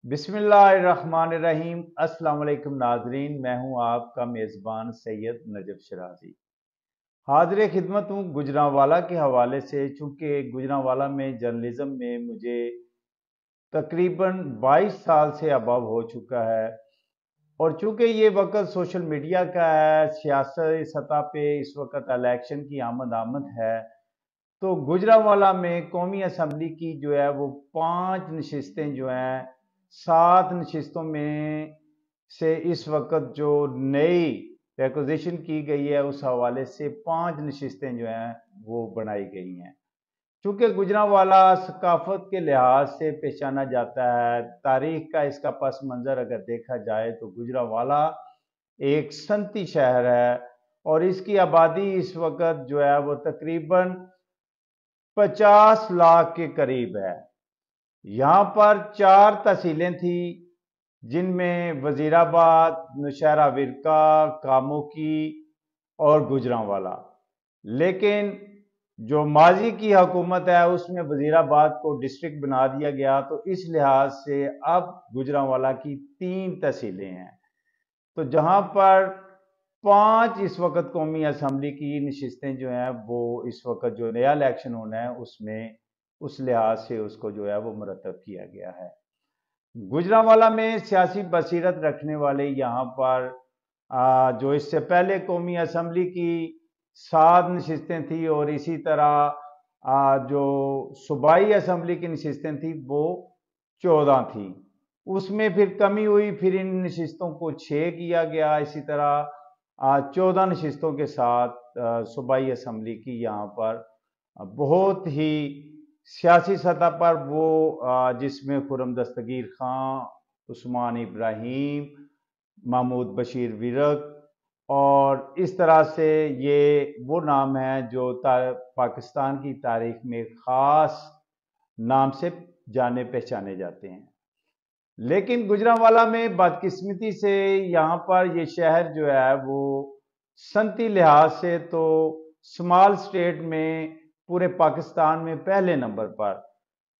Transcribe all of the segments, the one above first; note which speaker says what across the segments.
Speaker 1: बिस्मिल्लाहिर्रहमानिर्रहीम। अस्सलाम वालेकुम नाजरीन, मैं हूं आपका मेज़बान सैयद नजफ शराजी। हाजिर खिदमत हूं गुजरांवाला के हवाले से। चूँकि गुजरांवाला में जर्नलिज्म में मुझे तकरीबन 22 साल से अबव हो चुका है, और चूँकि ये वक्त सोशल मीडिया का है, सियासी सतह पे इस वक्त इलेक्शन की आमद है, तो गुजरांवाला में कौमी असम्बली की जो है वो 5 नशिस्तें जो हैं, 7 नशिस्तों में से इस वक्त जो नई रिक्वेजिशन की गई है उस हवाले से 5 नशिस्तें जो हैं वो बनाई गई हैं। चूँकि गुजरांवाला सकाफत के लिहाज से पहचाना जाता है, तारीख का इसका पस मंज़र अगर देखा जाए तो गुजरांवाला एक सनती शहर है, और इसकी आबादी इस वक्त जो है वो तकरीबन 50 लाख के करीब है। यहाँ पर 4 तहसीलें थी, जिनमें वजीराबाद, नौशहरा विरका, कामोकी और गुजरांवाला। लेकिन जो माजी की हुकूमत है उसमें वजीराबाद को डिस्ट्रिक्ट बना दिया गया, तो इस लिहाज से अब गुजरांवाला की 3 तहसीलें हैं। तो जहाँ पर 5 इस वक्त कौमी असम्बली की नशिस्तें जो हैं वो इस वक्त जो नया इलेक्शन होना है उसमें उस लिहाज से उसको जो है वो मुरतब किया गया है। गुजरांवाला में सियासी बसीरत रखने वाले यहाँ पर जो इससे पहले कौमी असम्बली की 7 नशिस्तें थी, और इसी तरह जो सूबाई असम्बली की नशिस्तें थी वो 14 थी। उसमें फिर कमी हुई, फिर इन नशिस्तों को 6 किया गया। इसी तरह 14 नशिस्तों के साथ सूबाई असम्बली की यहाँ पर बहुत ही सियासी सतह पर वो जिसमें खुर्रम दस्तगीर खां, उस्मान इब्राहिम, महमूद बशीर विरक और इस तरह से ये वो नाम हैं जो पाकिस्तान की तारीख में ख़ास नाम से जाने पहचाने जाते हैं। लेकिन गुजरांवाला में बदकिस्मती से यहाँ पर ये शहर जो है वो सनती लिहाज से तो स्मॉल स्टेट में पूरे पाकिस्तान में पहले नंबर पर,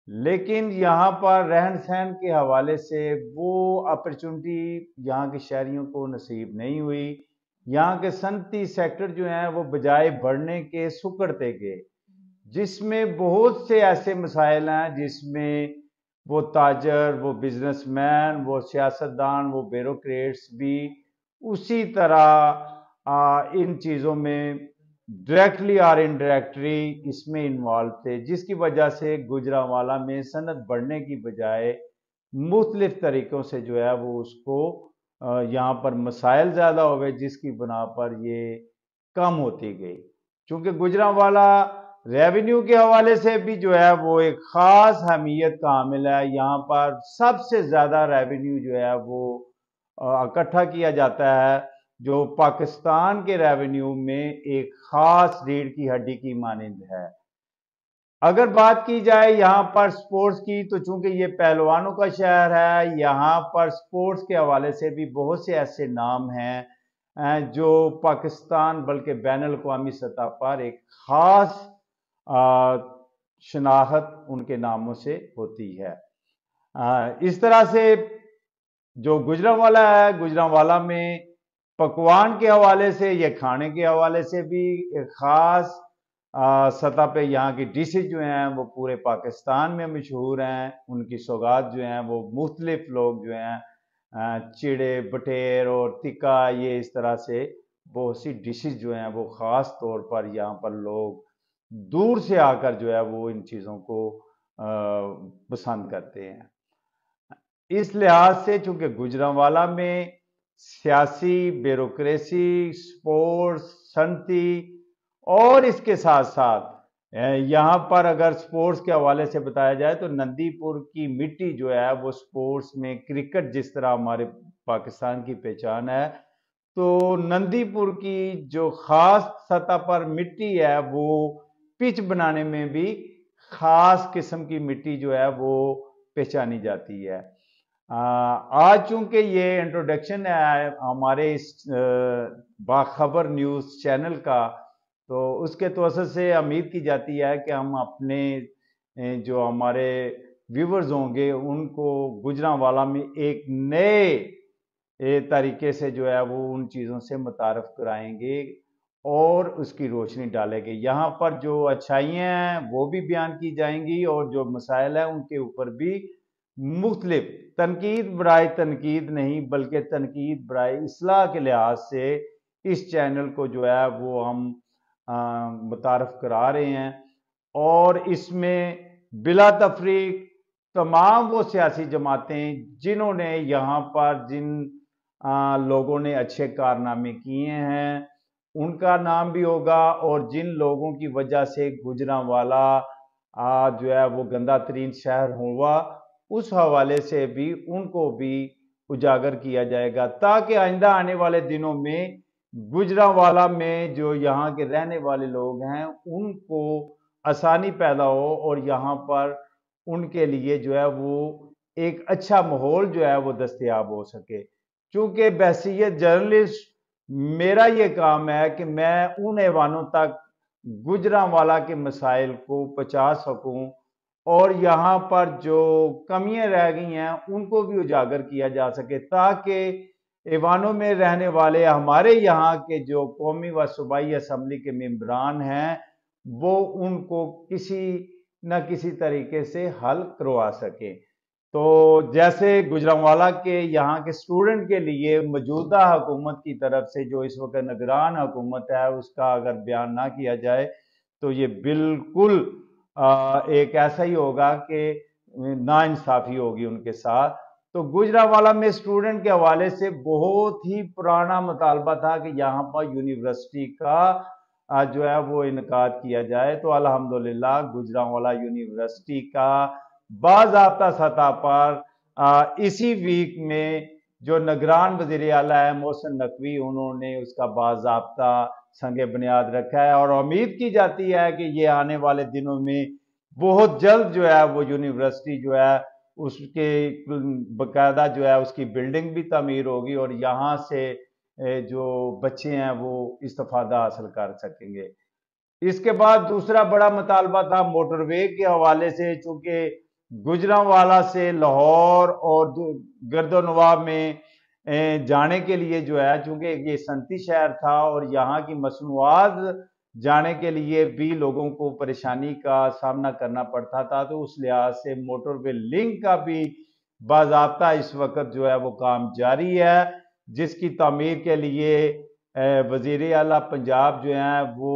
Speaker 1: लेकिन यहाँ पर रहन सहन के हवाले से वो अपॉर्चुनिटी यहाँ के शहरियों को नसीब नहीं हुई। यहाँ के सनती सेक्टर जो हैं वो बजाय बढ़ने के सुकड़ते गए, जिसमें बहुत से ऐसे मसाइल हैं जिसमें वो ताजर, वो बिजनेसमैन, वो सियासतदान, वो ब्यूरोक्रेट्स भी उसी तरह इन चीज़ों में डायरेक्टली और इनडायरेक्टली इसमें इन्वॉल्व थे, जिसकी वजह से गुजरांवाला में सनत बढ़ने की बजाय मुख्तलिफ तरीक़ों से जो है वो उसको यहाँ पर मसाइल ज़्यादा हो गए, जिसकी बना पर ये कम होती गई। चूँकि गुजरांवाला रेवेन्यू के हवाले से भी जो है वो एक ख़ास अहमियत का हामिल है। यहाँ पर सबसे ज़्यादा रेवेन्यू जो है वो इकट्ठा किया जाता है, जो पाकिस्तान के रेवेन्यू में एक ख़ास रीढ़ की हड्डी की मानिंद है। अगर बात की जाए यहाँ पर स्पोर्ट्स की, तो चूंकि ये पहलवानों का शहर है, यहाँ पर स्पोर्ट्स के हवाले से भी बहुत से ऐसे नाम हैं जो पाकिस्तान बल्कि बैन अल-अक़वामी सतह पर एक ख़ास शनाख्त उनके नामों से होती है। इस तरह से जो गुजरांवाला है, गुजरांवाला में पकवान के हवाले से या खाने के हवाले से भी एक ख़ास सतह पे यहाँ की डिशेज जो हैं वो पूरे पाकिस्तान में मशहूर हैं। उनकी सौगात जो हैं वो मुख्तलिफ लोग जो हैं चिड़े, बटेर और तिक्का, ये इस तरह से बहुत सी डिशेज जो हैं वो ख़ास तौर पर यहाँ पर लोग दूर से आकर जो है वो इन चीज़ों को पसंद करते हैं। इस लिहाज से चूँकि गुजरांवाला में सियासी, ब्यूरोक्रेसी, स्पोर्ट्स, सनती और इसके साथ साथ यहाँ पर अगर स्पोर्ट्स के हवाले से बताया जाए तो नंदीपुर की मिट्टी जो है वो स्पोर्ट्स में क्रिकेट जिस तरह हमारे पाकिस्तान की पहचान है, तो नंदीपुर की जो ख़ास सतह पर मिट्टी है वो पिच बनाने में भी ख़ास किस्म की मिट्टी जो है वो पहचानी जाती है। आज चूंकि ये इंट्रोडक्शन है हमारे इस बाखबर न्यूज़ चैनल का, तो उसके तवज्जुह से उम्मीद की जाती है कि हम अपने जो हमारे व्यूवर्स होंगे उनको गुजरांवाला में एक नए तरीके से जो है वो उन चीज़ों से मुतारफ़ कराएंगे और उसकी रोशनी डालेंगे। यहाँ पर जो अच्छाइयाँ हैं वो भी बयान की जाएंगी और जो मसाइल हैं उनके ऊपर भी मुख्तलिफ तनकीद बराए तनकीद नहीं बल्कि तनकीद बराए इस्लाह के लिहाज से इस चैनल को जो है वो हम मुतारफ़ करा रहे हैं और इसमें बिला तफरीक तमाम वो सियासी जमातें जिन्होंने यहाँ पर जिन लोगों ने अच्छे कारनामे किए हैं उनका नाम भी होगा और जिन लोगों की वजह से गुजरांवाला जो है वो गंदा तरीन शहर हुआ उस हवाले से भी उनको भी उजागर किया जाएगा ताकि आइंदा आने वाले दिनों में गुजरांवाला में जो यहाँ के रहने वाले लोग हैं उनको आसानी पैदा हो और यहाँ पर उनके लिए जो है वो एक अच्छा माहौल जो है वो दस्तयाब हो सके। चूंकि बहसीयत जर्नलिस्ट मेरा ये काम है कि मैं उन ऐवानों तक गुजरांवाला के मसाइल को पहुंचा सकूं और यहाँ पर जो कमियां रह गई हैं उनको भी उजागर किया जा सके ताकि ऐवानों में रहने वाले हमारे यहाँ के जो कौमी व सूबाई असम्बली के मेंबरान हैं वो उनको किसी न किसी तरीके से हल करवा सके। तो जैसे गुजरांवाला के यहाँ के स्टूडेंट के लिए मौजूदा हुकूमत की तरफ से जो इस वक्त निगरान हुकूमत है उसका अगर बयान ना किया जाए तो ये बिल्कुल एक ऐसा ही होगा कि नाइंसाफ़ी होगी उनके साथ। तो गुजरांवाला में स्टूडेंट के हवाले से बहुत ही पुराना मुतालबा था कि यहाँ पर यूनिवर्सिटी का जो है वो इनकाद किया जाए। तो अल्हम्दुलिल्लाह गुजरांवाला यूनिवर्सिटी का बाज़ाब्ता सतह पर इसी वीक में जो निगरान वज़ीर आला है मोहसिन नकवी उन्होंने उसका बाज़ाब्ता संगे बुनियाद रखा है और उम्मीद की जाती है कि ये आने वाले दिनों में बहुत जल्द जो है वो यूनिवर्सिटी जो है उसके बाकायदा जो है उसकी बिल्डिंग भी तामीर होगी और यहाँ से जो बच्चे हैं वो इस्तिफादा हासिल कर सकेंगे। इसके बाद दूसरा बड़ा मुतालबा था मोटरवे के हवाले से। चूंकि गुजरांवाला से लाहौर और गर्दोनवाब में जाने के लिए जो है चूंकि ये सनती शहर था और यहाँ की मसनूआत जाने के लिए भी लोगों को परेशानी का सामना करना पड़ता था तो उस लिहाज से मोटरवे लिंक का भी बाज़ाब्ता इस वक्त जो है वो काम जारी है जिसकी तामीर के लिए वज़ीर आला पंजाब जो हैं वो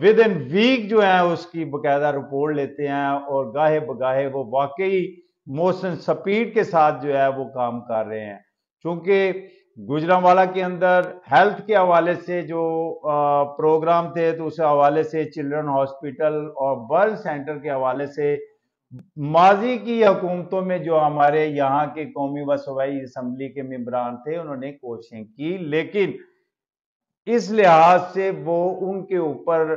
Speaker 1: विद इन वीक जो है उसकी बाकायदा रिपोर्ट लेते हैं और गाहे बगाहे वो वाकई मोशन स्पीड के साथ जो है वो काम कर रहे हैं। चूंकि गुजरांवाला के अंदर हेल्थ के हवाले से जो प्रोग्राम थे तो उस हवाले से चिल्ड्रन हॉस्पिटल और बर्न सेंटर के हवाले से माजी की हुकूमतों में जो हमारे यहाँ के कौमी व सूबाई असम्बली के मेंबरान थे उन्होंने कोशिशें की लेकिन इस लिहाज से वो उनके ऊपर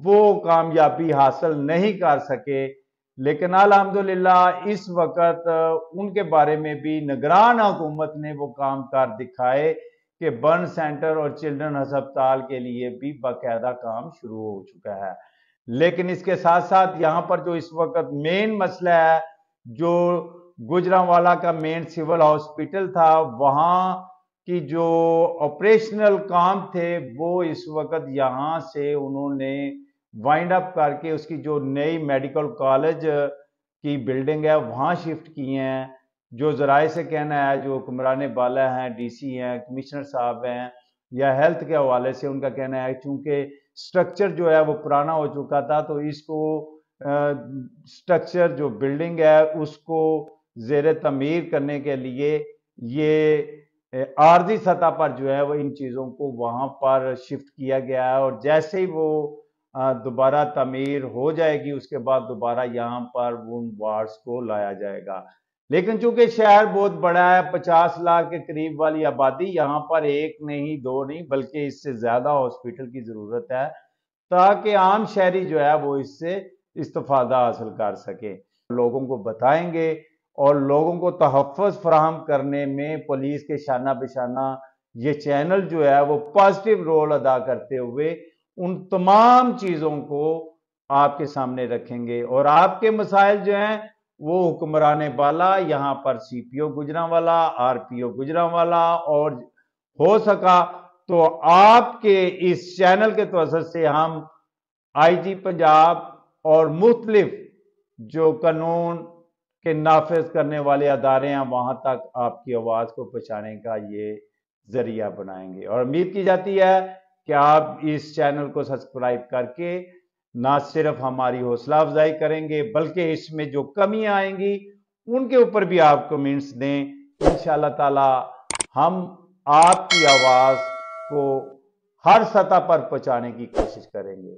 Speaker 1: वो कामयाबी हासिल नहीं कर सके। लेकिन अल्हम्दुलिल्लाह इस वक्त उनके बारे में भी निगरान हुकूमत ने वो काम कर दिखाए कि बर्न सेंटर और चिल्ड्रन अस्पताल के लिए भी बाकायदा काम शुरू हो चुका है। लेकिन इसके साथ साथ यहाँ पर जो इस वक्त मेन मसला है जो गुजरांवाला का मेन सिविल हॉस्पिटल था वहाँ की जो ऑपरेशनल काम थे वो इस वक्त यहाँ से उन्होंने वाइंड अप करके उसकी जो नई मेडिकल कॉलेज की बिल्डिंग है वहाँ शिफ्ट किए हैं। जो ज़राए से कहना है जो हुक्मरान बाला हैं डीसी हैं कमिश्नर साहब हैं या हेल्थ के हवाले से उनका कहना है चूँकि स्ट्रक्चर जो है वो पुराना हो चुका था तो इसको स्ट्रक्चर जो बिल्डिंग है उसको ज़ेर तमीर करने के लिए ये आर्जी सतह पर जो है वो इन चीज़ों को वहाँ पर शिफ्ट किया गया है और जैसे ही वो दोबारा तमीर हो जाएगी उसके बाद दोबारा यहाँ पर उन वार्ड्स को लाया जाएगा। लेकिन चूंकि शहर बहुत बड़ा है 50 लाख के करीब वाली आबादी यहाँ पर एक नहीं दो नहीं बल्कि इससे ज़्यादा हॉस्पिटल की ज़रूरत है ताकि आम शहरी जो है वो इससे इस्तिफादा हासिल कर सके। लोगों को बताएंगे और लोगों को तहफ़्फ़ुज़ फराहम करने में पुलिस के शाना बिशाना ये चैनल जो है वो पॉजिटिव रोल अदा करते हुए उन तमाम चीज़ों को आपके सामने रखेंगे और आपके मसाइल जो हैं वो हुक्मरान बाला यहाँ पर CPO गुजरांवाला, RPO गुजरांवाला, और हो सका तो आपके इस चैनल के तवज्जुह से हम IG पंजाब और मुख्तलिफ जो कानून के नाफिज करने वाले अदारे हैं वहां तक आपकी आवाज को पहुंचाने का ये जरिया बनाएंगे। और उम्मीद की जाती है कि आप इस चैनल को सब्सक्राइब करके ना सिर्फ हमारी हौसला अफजाई करेंगे बल्कि इसमें जो कमियां आएंगी उनके ऊपर भी आप कमेंट्स दें। इंशाअल्लाह ताला हम आपकी आवाज को हर सतह पर पहुंचाने की कोशिश करेंगे।